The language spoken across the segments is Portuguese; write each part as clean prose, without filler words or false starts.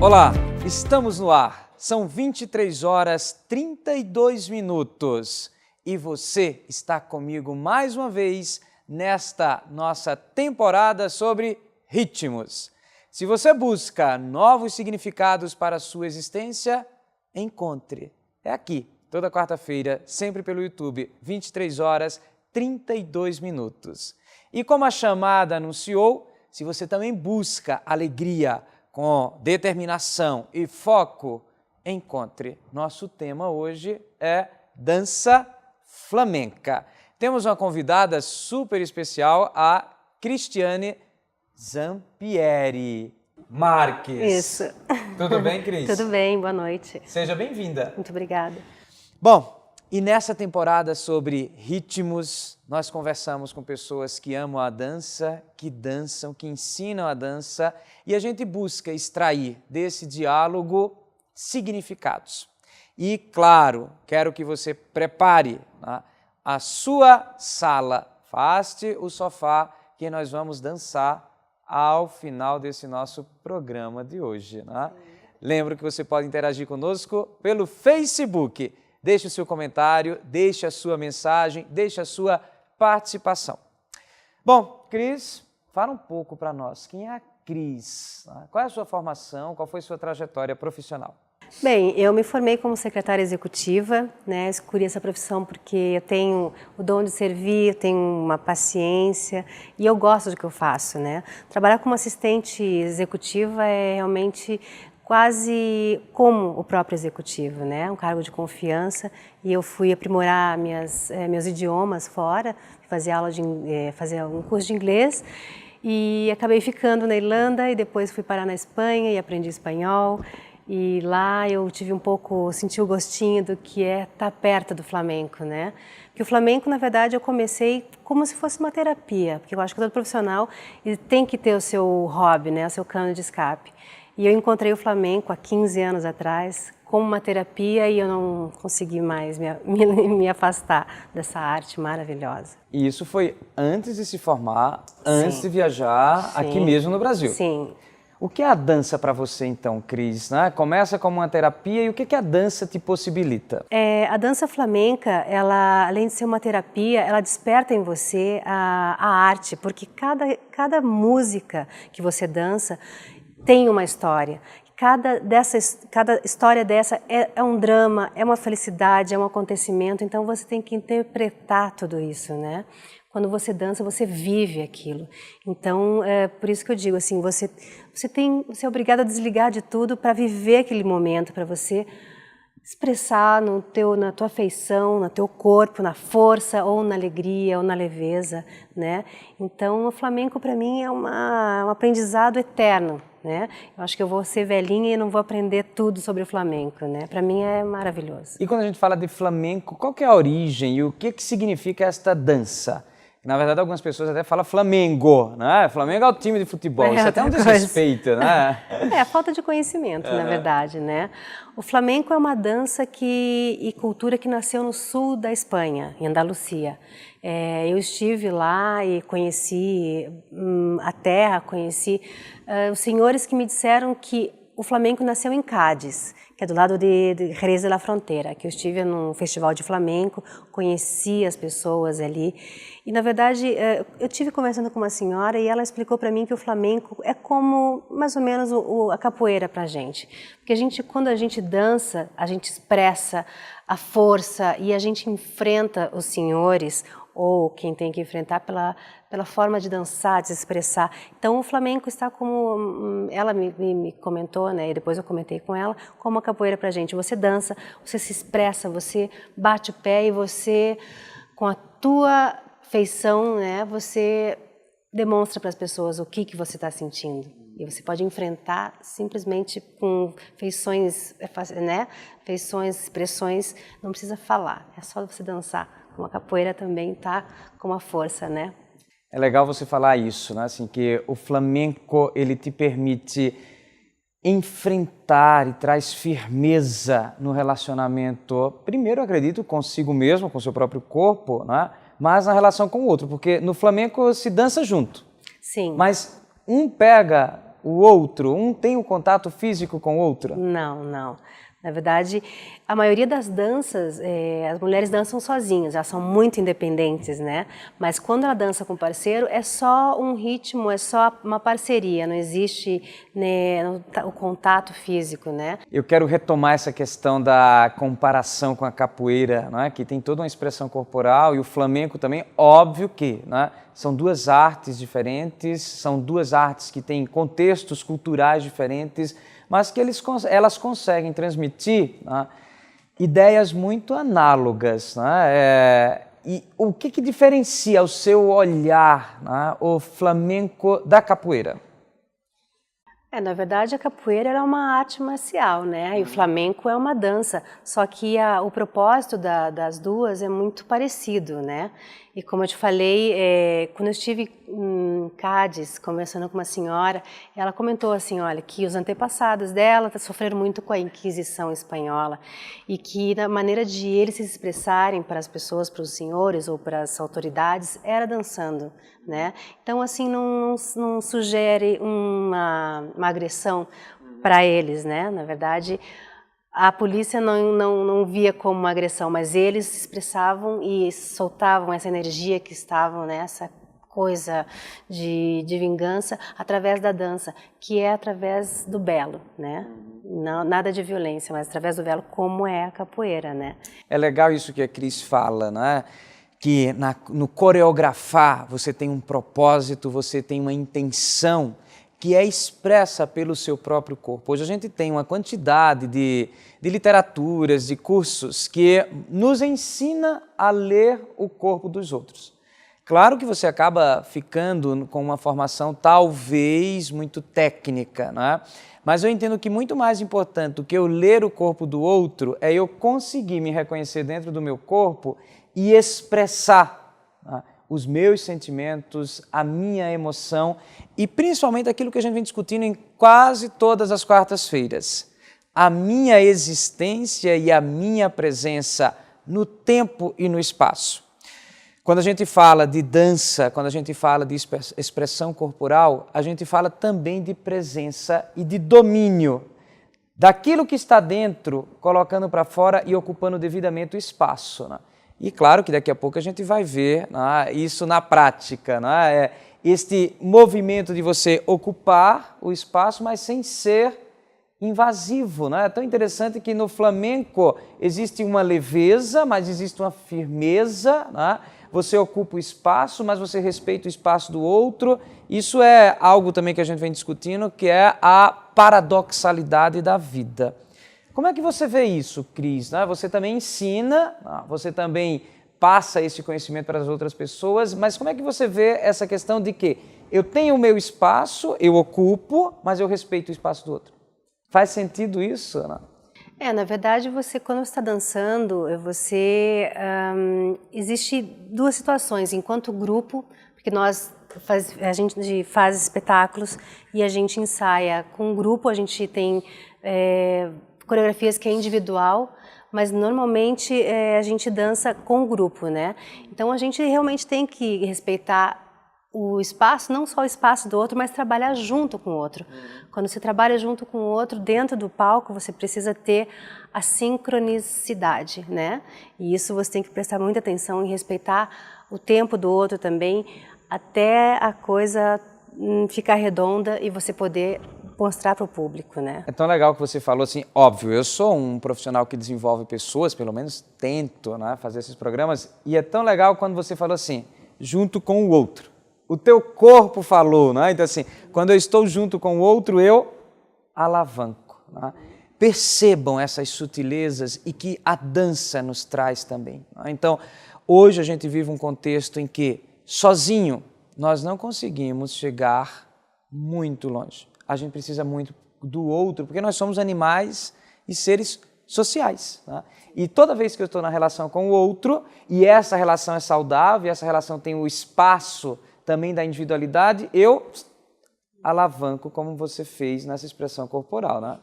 Olá, estamos no ar. São 23 horas 32 minutos e você está comigo mais uma vez nesta nossa temporada sobre ritmos. Se você busca novos significados para a sua existência, encontre. É aqui, toda quarta-feira, sempre pelo YouTube, 23 horas 32 minutos. E como a chamada anunciou, se você também busca alegria com determinação e foco, encontre. Nosso tema hoje é dança flamenca. Temos uma convidada super especial, a Cristiane Zampieri Marques. Isso. Tudo bem, Cris? Tudo bem, boa noite. Seja bem-vinda. Muito obrigada. Bom, e nessa temporada sobre ritmos, nós conversamos com pessoas que amam a dança, que dançam, que ensinam a dança, e a gente busca extrair desse diálogo significados. E, claro, quero que você prepare, né, a sua sala, afaste o sofá, que nós vamos dançar ao final desse nosso programa de hoje. Né? Lembro que você pode interagir conosco pelo Facebook. Deixe o seu comentário, deixe a sua mensagem, deixe a sua participação. Bom, Cris, fala um pouco para nós. Quem é a Cris? Qual é a sua formação? Qual foi a sua trajetória profissional? Bem, eu me formei como secretária executiva, né? Escolhi essa profissão porque eu tenho o dom de servir, eu tenho uma paciência e eu gosto do que eu faço, né? Trabalhar como assistente executiva é realmente quase como o próprio executivo, né? Um cargo de confiança, e eu fui aprimorar meus idiomas fora, fazer um curso de inglês e acabei ficando na Irlanda e depois fui parar na Espanha e aprendi espanhol. E lá eu senti o gostinho do que é estar perto do flamenco, né? Porque o flamenco, na verdade, eu comecei como se fosse uma terapia, porque eu acho que todo profissional tem que ter o seu hobby, né? O seu cano de escape. E eu encontrei o flamenco há 15 anos atrás como uma terapia e eu não consegui mais me afastar dessa arte maravilhosa. E isso foi antes de se formar, antes de viajar aqui mesmo no Brasil? Sim. O que é a dança para você então, Cris? Né? Começa como uma terapia e o que a dança te possibilita? A dança flamenca, ela, além de ser uma terapia, ela desperta em você a arte, porque cada música que você dança tem uma história. Cada história dessa é um drama, é uma felicidade, é um acontecimento, então você tem que interpretar tudo isso, né? Quando você dança, você vive aquilo. Então, por isso que eu digo assim, você é obrigado a desligar de tudo para viver aquele momento, para você expressar na tua afeição, no teu corpo, na força, ou na alegria, ou na leveza, né? Então, o flamenco para mim é um aprendizado eterno, né? Eu acho que eu vou ser velhinha e não vou aprender tudo sobre o flamenco, né? Para mim é maravilhoso. E quando a gente fala de flamenco, qual que é a origem e o que significa esta dança? Na verdade, algumas pessoas até falam Flamengo, né? Flamengo é o time de futebol, isso é até um desrespeito, né? É a falta de conhecimento, na verdade, né? O flamenco é uma dança e cultura que nasceu no sul da Espanha, em Andalucia. Eu estive lá e conheci a terra, conheci os senhores que me disseram que o flamenco nasceu em Cádiz, que é do lado de Jerez de la Frontera, que eu estive num festival de flamenco, conheci as pessoas ali. E, na verdade, eu estive conversando com uma senhora e ela explicou para mim que o flamenco é como, mais ou menos, a capoeira para a gente. Porque quando a gente dança, a gente expressa a força e a gente enfrenta os senhores, ou quem tem que enfrentar pela forma de dançar, de se expressar. Então, o flamenco está como, ela me comentou, né, e depois eu comentei com ela, como a capoeira para a gente. Você dança, você se expressa, você bate o pé e você, com a tua feição, né, você demonstra para as pessoas o que você está sentindo. E você pode enfrentar simplesmente com feições, né, feições, expressões, não precisa falar, é só você dançar. Como a capoeira também está com uma força, né? É legal você falar isso, né? Assim, que o flamenco, ele te permite enfrentar e traz firmeza no relacionamento, primeiro, acredito, consigo mesmo, com o seu próprio corpo, né? Mas na relação com o outro, porque no flamenco se dança junto. Sim. Mas um pega o outro? Um tem um contato físico com o outro? Não, não. Na verdade, a maioria das danças, as mulheres dançam sozinhas, elas são muito independentes, né? Mas quando ela dança com parceiro, é só um ritmo, é só uma parceria, não existe, né, o contato físico, né? Eu quero retomar essa questão da comparação com a capoeira, né? Que tem toda uma expressão corporal, e o flamenco também, óbvio que, né? São duas artes diferentes, são duas artes que têm contextos culturais diferentes, mas que elas conseguem transmitir, né, ideias muito análogas. Né? E o que diferencia o seu olhar, né, o flamenco da capoeira? Na verdade, a capoeira é uma arte marcial, né? E o flamenco é uma dança, só que o propósito das duas é muito parecido, né? E como eu te falei, quando eu estive em Cádiz, conversando com uma senhora, ela comentou assim, olha, que os antepassados dela sofreram muito com a Inquisição espanhola e que na maneira de eles se expressarem para as pessoas, para os senhores ou para as autoridades, era dançando, né? Então, assim, não sugere uma agressão para eles, né? Na verdade, a polícia não via como uma agressão, mas eles se expressavam e soltavam essa energia que estavam nessa coisa de vingança através da dança, que é através do belo, né? Não, nada de violência, mas através do belo, como é a capoeira, né? É legal isso que a Cris fala, né? Que no coreografar você tem um propósito, você tem uma intenção que é expressa pelo seu próprio corpo. Hoje a gente tem uma quantidade de literaturas, de cursos que nos ensina a ler o corpo dos outros. Claro que você acaba ficando com uma formação talvez muito técnica, né? Mas eu entendo que muito mais importante do que eu ler o corpo do outro é eu conseguir me reconhecer dentro do meu corpo e expressar, né, os meus sentimentos, a minha emoção e principalmente aquilo que a gente vem discutindo em quase todas as quartas-feiras. A minha existência e a minha presença no tempo e no espaço. Quando a gente fala de dança, quando a gente fala de expressão corporal, a gente fala também de presença e de domínio daquilo que está dentro, colocando para fora e ocupando devidamente o espaço, né? E claro que daqui a pouco a gente vai ver, né, isso na prática, né? Este movimento de você ocupar o espaço, mas sem ser invasivo, né? É tão interessante que no flamenco existe uma leveza, mas existe uma firmeza, né? Você ocupa o espaço, mas você respeita o espaço do outro. Isso é algo também que a gente vem discutindo, que é a paradoxalidade da vida. Como é que você vê isso, Cris? Você também ensina, você também passa esse conhecimento para as outras pessoas, mas como é que você vê essa questão de que eu tenho o meu espaço, eu ocupo, mas eu respeito o espaço do outro? Faz sentido isso, Ana? Na verdade, quando você está dançando, existe duas situações. Enquanto grupo, porque a gente faz espetáculos e a gente ensaia com grupo, a gente tem coreografias que é individual, mas normalmente a gente dança com o grupo, né? Então a gente realmente tem que respeitar o espaço, não só o espaço do outro, mas trabalhar junto com o outro. Quando você trabalha junto com o outro, dentro do palco, você precisa ter a sincronicidade, né? E isso você tem que prestar muita atenção em respeitar o tempo do outro também, até a coisa ficar redonda e você poder mostrar para o público, né? É tão legal que você falou assim, óbvio, eu sou um profissional que desenvolve pessoas, pelo menos tento, né, fazer esses programas, e é tão legal quando você falou assim, junto com o outro. O teu corpo falou, né? Então assim, quando eu estou junto com o outro, eu alavanco, né? Percebam essas sutilezas e que a dança nos traz também, né? Então, hoje a gente vive um contexto em que, sozinho, nós não conseguimos chegar muito longe. A gente precisa muito do outro, porque nós somos animais e seres sociais, né? E toda vez que eu estou na relação com o outro, e essa relação é saudável, essa relação tem o espaço também da individualidade, eu alavanco como você fez nessa expressão corporal, né?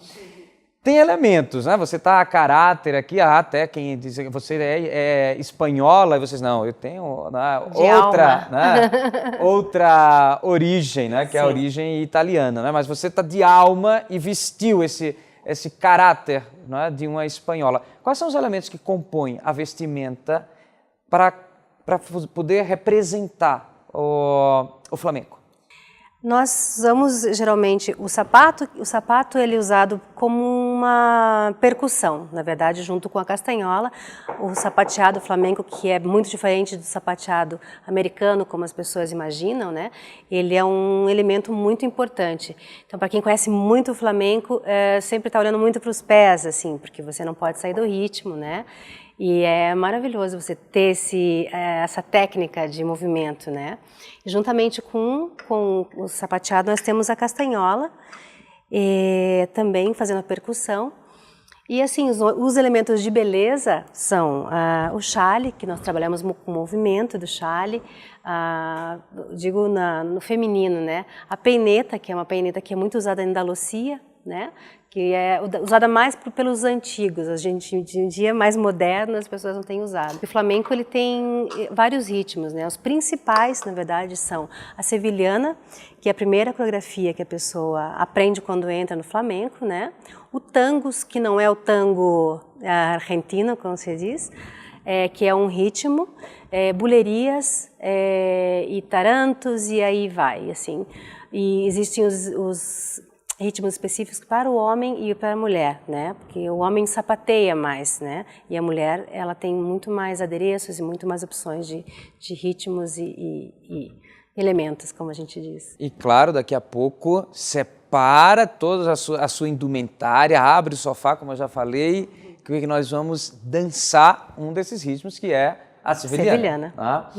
tem elementos, né? Você está a caráter aqui, até quem diz que você é espanhola, e vocês, não, eu tenho, né, outra, né, outra origem, né, que é a origem italiana, né? Mas você está de alma e vestiu esse caráter, né, de uma espanhola. Quais são os elementos que compõem a vestimenta para poder representar o flamenco? Nós usamos geralmente o sapato ele é usado como uma percussão, na verdade, junto com a castanhola. O sapateado flamenco, que é muito diferente do sapateado americano, como as pessoas imaginam, né? Ele é um elemento muito importante. Então, para quem conhece muito o flamenco, sempre está olhando muito para os pés, assim, porque você não pode sair do ritmo, né? E é maravilhoso você ter essa técnica de movimento, né? E juntamente com o sapateado, nós temos a castanhola, também fazendo a percussão. E assim, os elementos de beleza são o chale, que nós trabalhamos com o movimento do chale, digo no feminino, né? A peineta, que é uma peineta que é muito usada em Andalucia, né? Que é usada mais pelos antigos, a gente de um dia mais moderno as pessoas não têm usado. O flamenco ele tem vários ritmos, né? Os principais, na verdade, são a sevilhana, que é a primeira coreografia que a pessoa aprende quando entra no flamenco, né? O tangos, que não é o tango argentino, como se diz, que é um ritmo, bulerias e tarantos e aí vai, assim. E existem os ritmos específicos para o homem e para a mulher, né? Porque o homem sapateia mais, né? E a mulher, ela tem muito mais adereços e muito mais opções de ritmos e elementos, como a gente diz. E claro, daqui a pouco separa toda a sua indumentária, abre o sofá, como eu já falei, que nós vamos dançar um desses ritmos que é a sevilhana. Tá?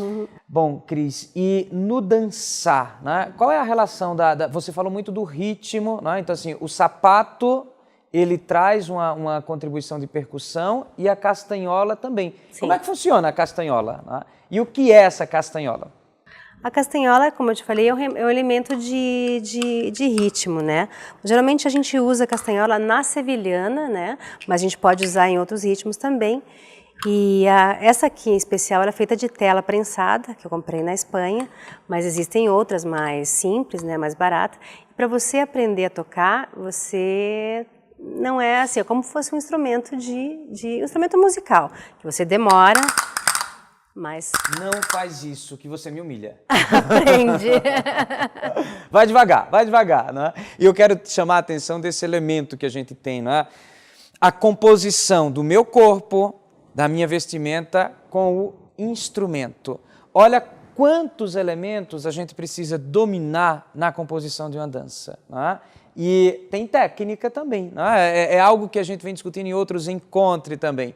Bom, Cris, e no dançar, né, qual é a relação você falou muito do ritmo, né? Então assim, o sapato, ele traz uma contribuição de percussão e a castanhola também. Sim. Como é que funciona a castanhola? Né? E o que é essa castanhola? A castanhola, como eu te falei, é um elemento de ritmo, né? Geralmente a gente usa a castanhola na sevilhana, né? Mas a gente pode usar em outros ritmos também. E essa aqui em especial ela é feita de tela prensada, que eu comprei na Espanha, mas existem outras mais simples, né, mais baratas. E para você aprender a tocar, você não é assim, é como se fosse um instrumento um instrumento musical, que você demora, mas... Não faz isso, que você me humilha. Aprende. Vai devagar, né? E eu quero te chamar a atenção desse elemento que a gente tem, né? A composição do meu corpo, da minha vestimenta com o instrumento. Olha quantos elementos a gente precisa dominar na composição de uma dança. Né? E tem técnica também. Né? É algo que a gente vem discutindo em outros encontros também.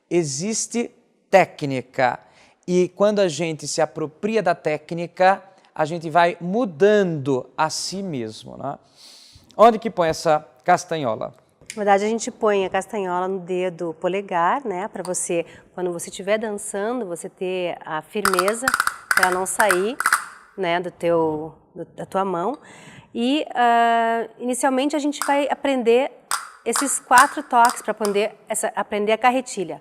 Existe técnica. E quando a gente se apropria da técnica, a gente vai mudando a si mesmo. Né? Onde que põe essa castanhola? Na verdade, a gente põe a castanhola no dedo polegar, né? Para você, quando você estiver dançando, você ter a firmeza para não sair, né, da tua mão. E, inicialmente, a gente vai aprender esses 4 toques para aprender a carretilha.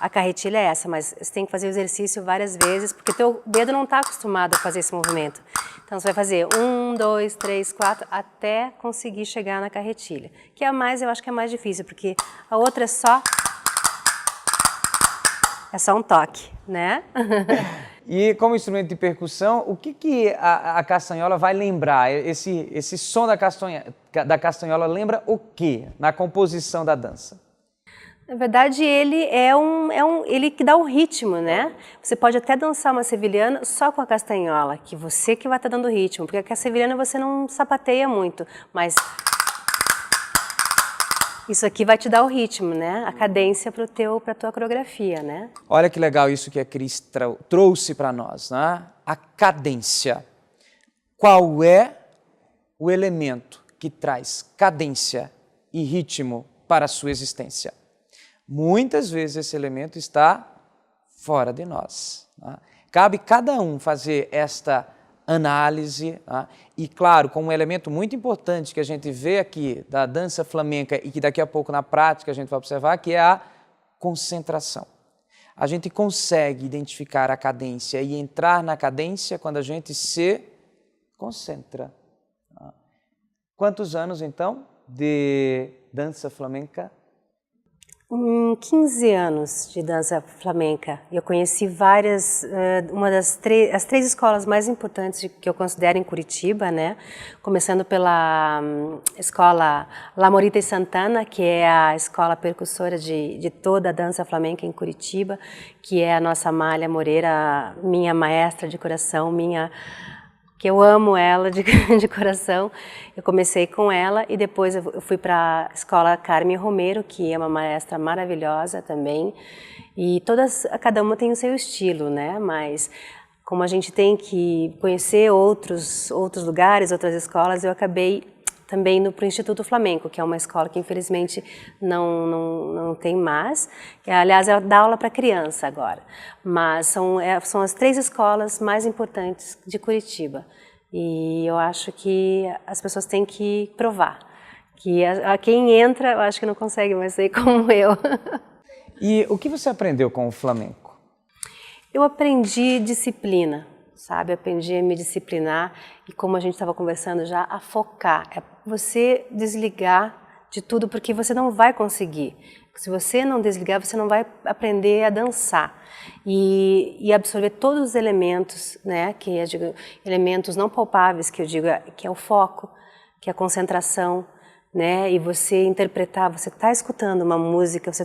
A carretilha é essa, mas você tem que fazer o exercício várias vezes, porque teu dedo não está acostumado a fazer esse movimento. Então, você vai fazer 1, 2, 3, 4, até conseguir chegar na carretilha. Que é eu acho que é mais difícil, porque a outra é só um toque, né? E como instrumento de percussão, o que a castanhola vai lembrar? Esse som da castanhola lembra o quê na composição da dança? Na verdade, ele ele que dá o ritmo, né? Você pode até dançar uma sevilhana só com a castanhola, que você que vai estar dando o ritmo, porque a sevilhana você não sapateia muito, mas isso aqui vai te dar o ritmo, né? A cadência para tua coreografia, né? Olha que legal isso que a Cris trouxe para nós, né? A cadência. Qual é o elemento que traz cadência e ritmo para a sua existência? Muitas vezes esse elemento está fora de nós. Né? Cabe cada um fazer esta análise, tá? E claro, como um elemento muito importante que a gente vê aqui da dança flamenca e que daqui a pouco na prática a gente vai observar, que é a concentração. A gente consegue identificar a cadência e entrar na cadência quando a gente se concentra. Tá? Quantos anos, então, de dança flamenca? 15 anos de dança flamenca. Eu conheci várias, as três escolas mais importantes que eu considero em Curitiba, né? Começando pela escola La Morita e Santana, que é a escola percussora de toda a dança flamenca em Curitiba, que é a nossa Amália Moreira, minha maestra de coração, que eu amo ela de coração. Eu comecei com ela e depois eu fui para a escola Carmen Romero, que é uma maestra maravilhosa também. E cada uma tem o seu estilo, né? Mas como a gente tem que conhecer outros lugares, outras escolas, eu acabei também indo para o Instituto Flamenco, que é uma escola que infelizmente não tem mais. Aliás, ela dá aula para criança agora. Mas são as 3 escolas mais importantes de Curitiba. E eu acho que as pessoas têm que provar. Que quem entra, eu acho que não consegue mais ser como eu. E o que você aprendeu com o flamenco? Eu aprendi disciplina, sabe? Aprendi a me disciplinar e, como a gente estava conversando já, a focar. É você desligar de tudo, porque você não vai conseguir. Se você não desligar, você não vai aprender a dançar e absorver todos os elementos, né? Que eu digo, elementos não palpáveis, que eu digo, que é o foco, que é a concentração, né? E você interpretar, você está escutando uma música, você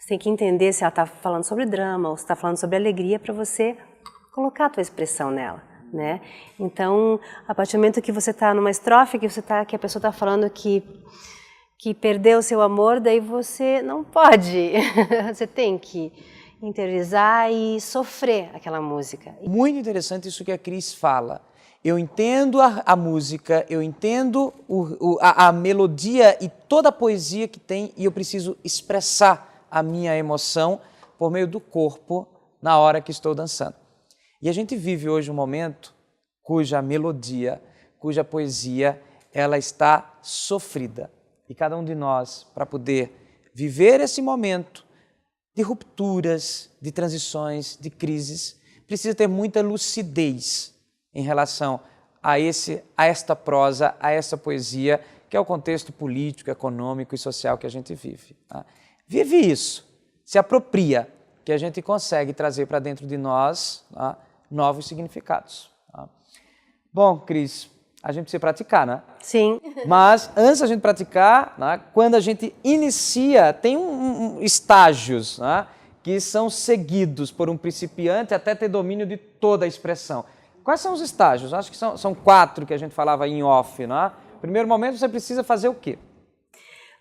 tem que entender se ela está falando sobre drama ou se está falando sobre alegria, para você colocar a tua expressão nela, né? Então, a partir do momento que você está numa estrofe, que a pessoa está falando que perdeu o seu amor, daí você não pode. Você tem que interiorizar e sofrer aquela música. Muito interessante isso que a Cris fala. Eu entendo a música, eu entendo a melodia e toda a poesia que tem, e eu preciso expressar a minha emoção por meio do corpo na hora que estou dançando. E a gente vive hoje um momento cuja melodia, cuja poesia, ela está sofrida. E cada um de nós, para poder viver esse momento de rupturas, de transições, de crises, precisa ter muita lucidez em relação a esta prosa, a essa poesia, que é o contexto político, econômico e social que a gente vive. Tá? Vive isso, se apropria, que a gente consegue trazer para dentro de nós, tá, novos significados. Tá? Bom, Cris, a gente precisa praticar, né? Sim. Mas antes da gente praticar, né, quando a gente inicia, tem estágios, né, que são seguidos por um principiante até ter domínio de toda a expressão. Quais são os estágios? Acho que são 4 que a gente falava em off. Né? No primeiro momento, você precisa fazer o quê?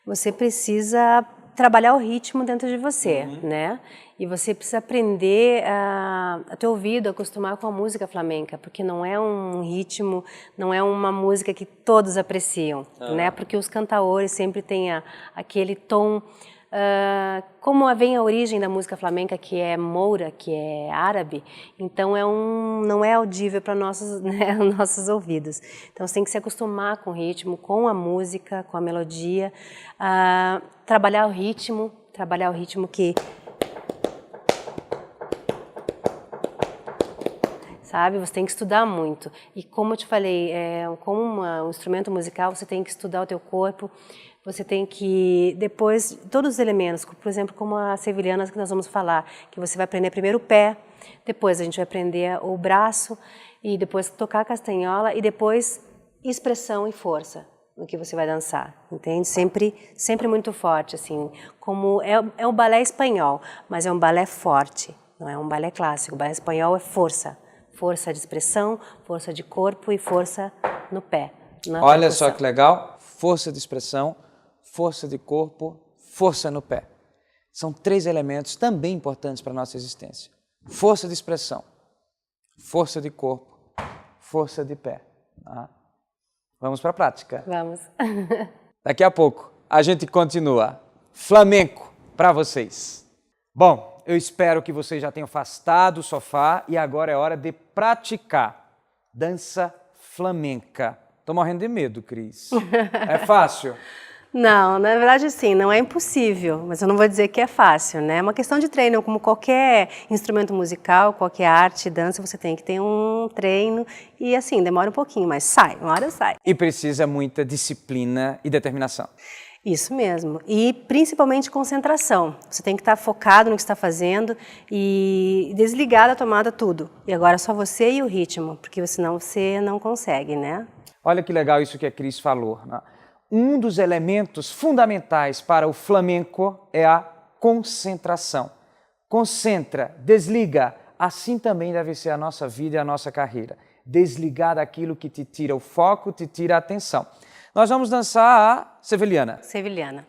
Você precisa trabalhar o ritmo dentro de você, né? E você precisa aprender a ter ouvido, acostumar com a música flamenca, porque não é um ritmo, não é uma música que todos apreciam, né? Porque os cantaores sempre têm aquele tom, como vem a origem da música flamenca, que é moura, que é árabe, então não é audível para nossos, né, nossos ouvidos. Então você tem que se acostumar com o ritmo, com a música, com a melodia, trabalhar o ritmo que... Sabe, você tem que estudar muito. E como eu te falei, como um instrumento musical, você tem que estudar o teu corpo, você tem que, depois, todos os elementos, por exemplo, como as sevilhanas que nós vamos falar, que você vai aprender primeiro o pé, depois a gente vai aprender o braço, e depois tocar a castanhola, e depois expressão e força no que você vai dançar, entende? Sempre muito forte, assim, como é um balé espanhol, mas é um balé forte, não é um balé clássico. O balé espanhol é força. Força de expressão, força de corpo e força no pé. Olha só que legal, força de expressão, força de corpo, força no pé. São 3 elementos também importantes para a nossa existência. Força de expressão, força de corpo, força de pé. Tá? Vamos para a prática? Vamos. Daqui a pouco a gente continua. Flamenco para vocês. Bom, eu espero que vocês já tenham afastado o sofá e agora é hora de praticar. dança flamenca. Tô morrendo de medo, Cris. É fácil? Não, na verdade sim, não é impossível, mas eu não vou dizer que é fácil, né? É uma questão de treino, como qualquer instrumento musical, qualquer arte, dança, você tem que ter um treino e assim, demora um pouquinho, mas sai, uma hora sai. E precisa muita disciplina e determinação. Isso mesmo, e principalmente concentração. Você tem que estar focado no que está fazendo e desligar da tomada tudo. E agora é só você e o ritmo, porque senão você não consegue, né? Olha que legal isso que a Cris falou, né? Um dos elementos fundamentais para o flamenco é a concentração. Concentra, desliga. Assim também deve ser a nossa vida e a nossa carreira. Desligar daquilo que te tira o foco, te tira a atenção. Nós vamos dançar a sevilhana. Sevilhana.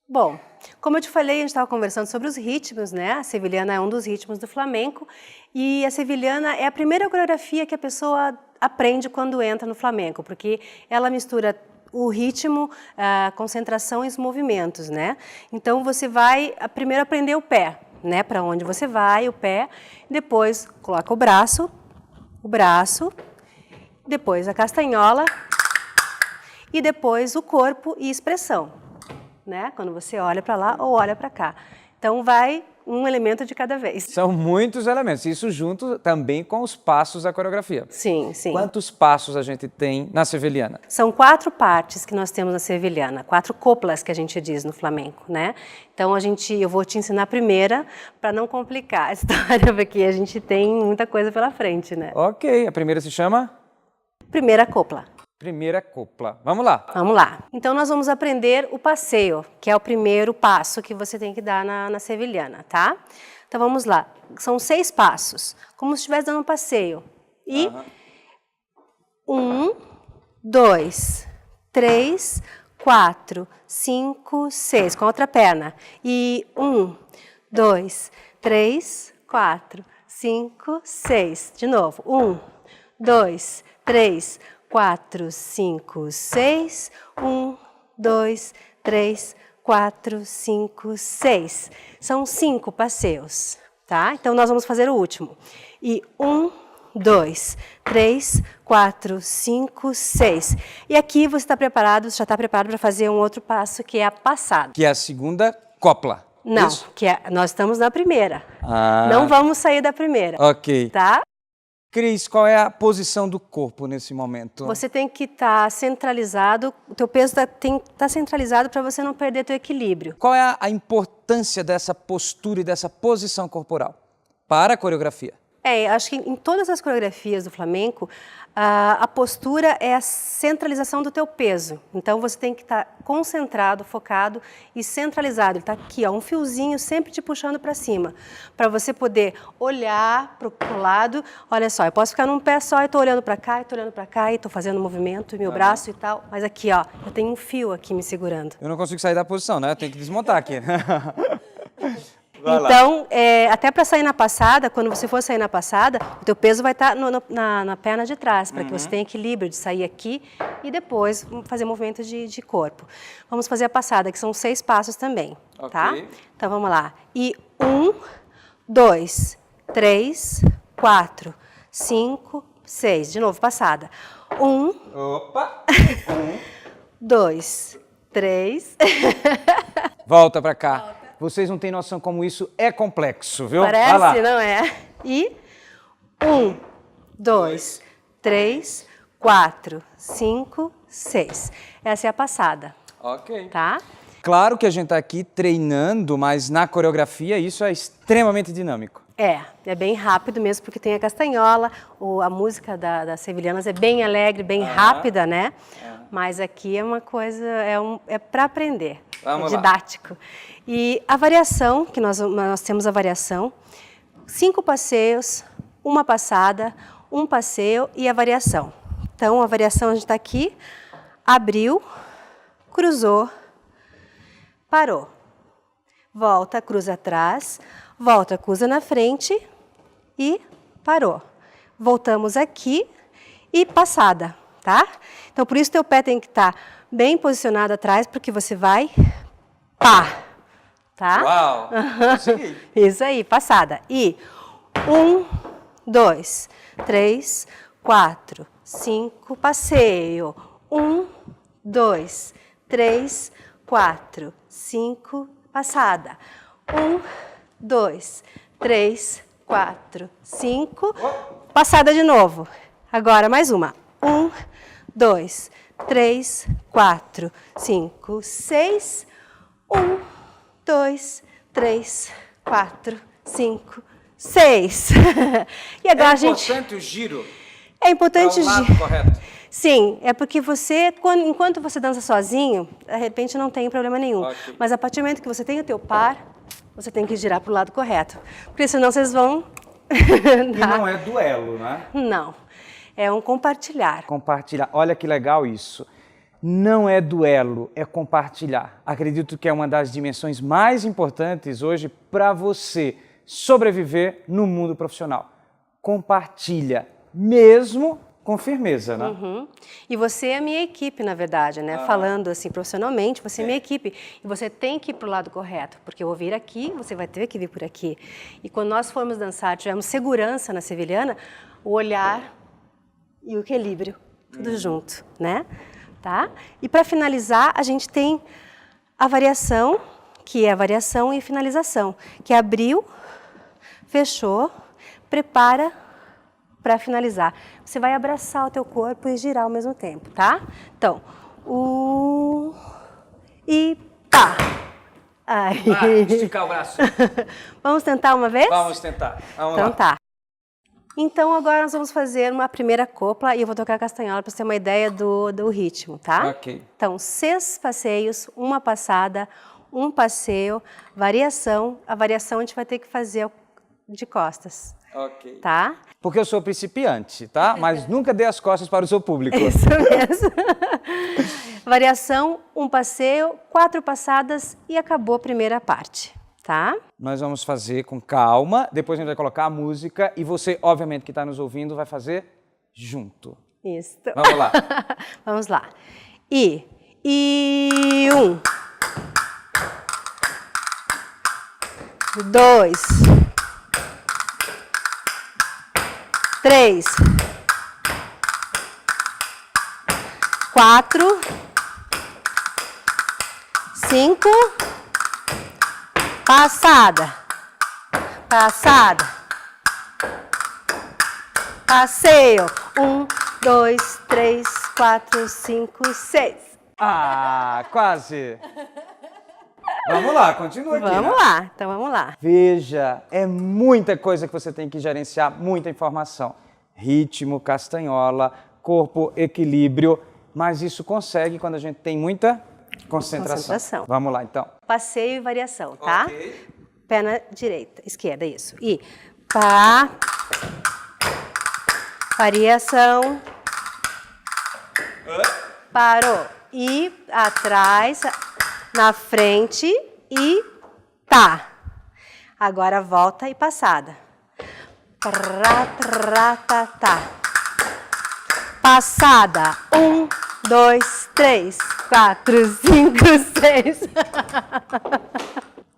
Bom, como eu te falei, a gente estava conversando sobre os ritmos, né? A sevilhana é um dos ritmos do flamenco e a sevilhana é a primeira coreografia que a pessoa aprende quando entra no flamenco, porque ela mistura o ritmo, a concentração e os movimentos, né? Então você vai primeiro aprender o pé, né? Para onde você vai, o pé, depois coloca o braço, depois a castanhola e depois o corpo e expressão, né? Quando você olha para lá ou olha para cá. Então vai um elemento de cada vez. São muitos elementos, isso junto também com os passos da coreografia. Sim, sim. Quantos passos a gente tem na sevilhana? São 4 partes que nós temos na sevilhana, 4 coplas que a gente diz no flamenco, né? Então eu vou te ensinar a primeira para não complicar a história, porque a gente tem muita coisa pela frente, né? Ok, a primeira se chama? Primeira copla. Primeira copla. Vamos lá. Vamos lá. Então nós vamos aprender o passeio, que é o primeiro passo que você tem que dar na sevilhana, tá? Então vamos lá. São 6 passos, como se estivesse dando um passeio. E 1, 2, 3, 4, 5, 6. Com a outra perna. E 1, 2, 3, 4, 5, 6. De novo. 1, 2, 3, 4, 5, 6. 1, 2, 3, 4, 5, 6. São 5 passeios, tá? Então nós vamos fazer o último. E 1, 2, 3, 4, 5, 6. E aqui você está preparado, já está preparado para fazer um outro passo que é a passada. Que é a segunda copla. Não, Isso? nós estamos na primeira. Ah. Não vamos sair da primeira. Ok. Tá? Cris, qual é a posição do corpo nesse momento? Você tem que estar centralizado, o teu peso tem que estar centralizado para você não perder teu equilíbrio. Qual é a importância dessa postura e dessa posição corporal para a coreografia? Acho que em todas as coreografias do flamenco, a postura é a centralização do teu peso. Então você tem que estar concentrado, focado e centralizado. Ele está aqui, ó, um fiozinho sempre te puxando para cima, para você poder olhar para o lado. Olha só, eu posso ficar num pé só e estou olhando para cá, e estou olhando para cá, e estou fazendo movimento, e meu braço e tal. Mas aqui, ó, eu tenho um fio aqui me segurando. Eu não consigo sair da posição, né? Eu tenho que desmontar aqui. Então, até para sair na passada, quando você for sair na passada, o teu peso vai estar na perna de trás, para que você tenha equilíbrio de sair aqui e depois fazer movimento de corpo. Vamos fazer a passada, que são 6 passos também, tá? Então, vamos lá. E 1, 2, 3, 4, 5, 6. De novo, passada. 1, 2, 3. Volta para cá. Vocês não têm noção como isso é complexo, viu? Parece, não é? E 1, 2, 3, 4, 5, 6. Essa é a passada. Ok. Tá? Claro que a gente está aqui treinando, mas na coreografia isso é extremamente dinâmico. É bem rápido mesmo, porque tem a castanhola, a música das sevilhanas é bem alegre, bem rápida, né? Mas aqui é uma coisa, é para aprender, Vamos é didático. Lá. E a variação, que nós temos a variação, 5 passeios, uma passada, um passeio e a variação. Então, a variação a gente está aqui, abriu, cruzou, parou. Volta, cruza atrás, volta, cruza na frente e parou. Voltamos aqui e passada, tá? Então, por isso teu pé tem que estar bem posicionado atrás, porque você vai pá, tá? Uau! Consegui. Isso aí, passada. E 1, 2, 3, 4, 5, passeio. 1, 2, 3, 4, 5, passada. 1, 2, 3, 4, 5, passada de novo. Agora mais uma. 1, 2, 3, 4, 5, 6. 1, 2, 3, 4, 5, 6. E agora a gente... É importante o giro? É importante o lado correto? Sim, é porque você, enquanto você dança sozinho, de repente não tem problema nenhum. Okay. Mas a partir do momento que você tem o teu par, você tem que girar para o lado correto. Porque senão vocês vão... E não é duelo, né? Não, é um compartilhar. Compartilhar, olha que legal isso. Não é duelo, é compartilhar. Acredito que é uma das dimensões mais importantes hoje para você sobreviver no mundo profissional. Compartilha, mesmo com firmeza, né? Uhum. E você é a minha equipe, na verdade, né? Falando assim profissionalmente, você é minha equipe. E você tem que ir para o lado correto, porque eu vou vir aqui, você vai ter que vir por aqui. E quando nós formos dançar, tivermos segurança na sevilhana, o olhar e o equilíbrio, tudo junto, né? Tá? E para finalizar, a gente tem a variação, que é a variação e finalização, que é abriu, fechou, prepara para finalizar. Você vai abraçar o teu corpo e girar ao mesmo tempo, tá? Então, e pá. Aí. Esticar o braço. Vamos tentar uma vez? Vamos tentar. Vamos então lá. Tá. Então agora nós vamos fazer uma primeira copla e eu vou tocar a castanhola para você ter uma ideia do ritmo, tá? Ok. Então, 6 passeios, uma passada, um passeio, variação. A variação a gente vai ter que fazer de costas. Ok. Tá? Porque eu sou principiante, tá? Mas nunca dê as costas para o seu público. Isso mesmo. Variação, um passeio, 4 passadas e acabou a primeira parte, tá? Nós vamos fazer com calma, depois a gente vai colocar a música e você, obviamente, que está nos ouvindo, vai fazer junto. Isso. Vamos lá. Vamos lá. E 1, 2, 3, 4, 5, passada, passada, passeio, 1, 2, 3, 4, 5, 6. Ah, quase. Vamos lá, continua aqui. Vamos lá, então vamos lá. Veja, é muita coisa que você tem que gerenciar, muita informação. Ritmo, castanhola, corpo, equilíbrio, mas isso consegue quando a gente tem muita concentração. Vamos lá, então. Passeio e variação, tá? Ok. Pé na direita, esquerda, isso. E pá, variação, parou. E atrás, na frente e tá. Agora volta e passada. Tá. Passada. 1, 2, 3, 4, 5, 6.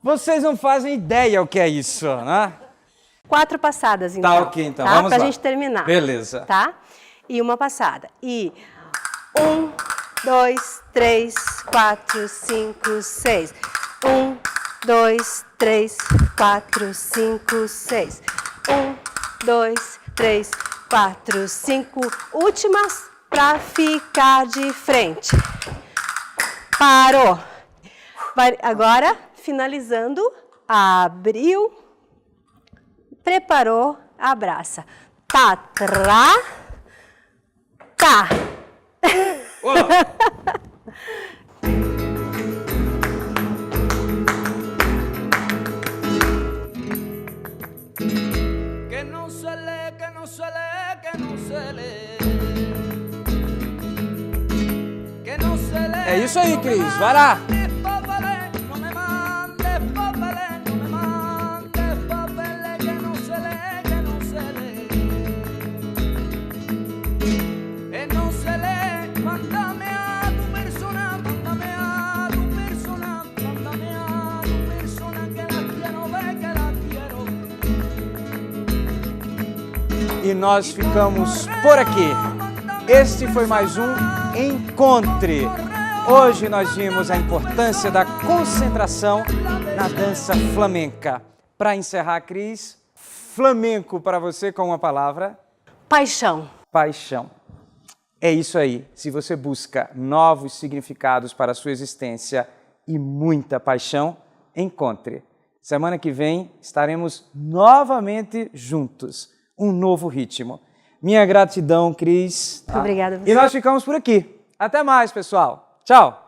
Vocês não fazem ideia o que é isso, né? 4 passadas, então. Tá, ok, então. Tá? Vamos lá. Pra gente terminar. Beleza. Tá? E uma passada. E 1, 2, 3, 4, 5, 6. 1, 2, 3, 4, 5, 6. 1, 2, 3, 4, 5. Últimas pra ficar de frente. Parou. Agora, finalizando, abriu, preparou, abraça. Tá, tá. Que não se lê, que não se lê, que não se lê. Que não se lê. É isso aí, Cris. Vai lá. E nós ficamos por aqui. Este foi mais um Encontre. Hoje nós vimos a importância da concentração na dança flamenca. Para encerrar, Cris, flamenco para você com uma palavra? Paixão. Paixão. É isso aí. Se você busca novos significados para a sua existência e muita paixão, encontre. Semana que vem estaremos novamente juntos. Um novo ritmo. Minha gratidão, Cris. Muito obrigada a você. E nós ficamos por aqui. Até mais, pessoal. Tchau.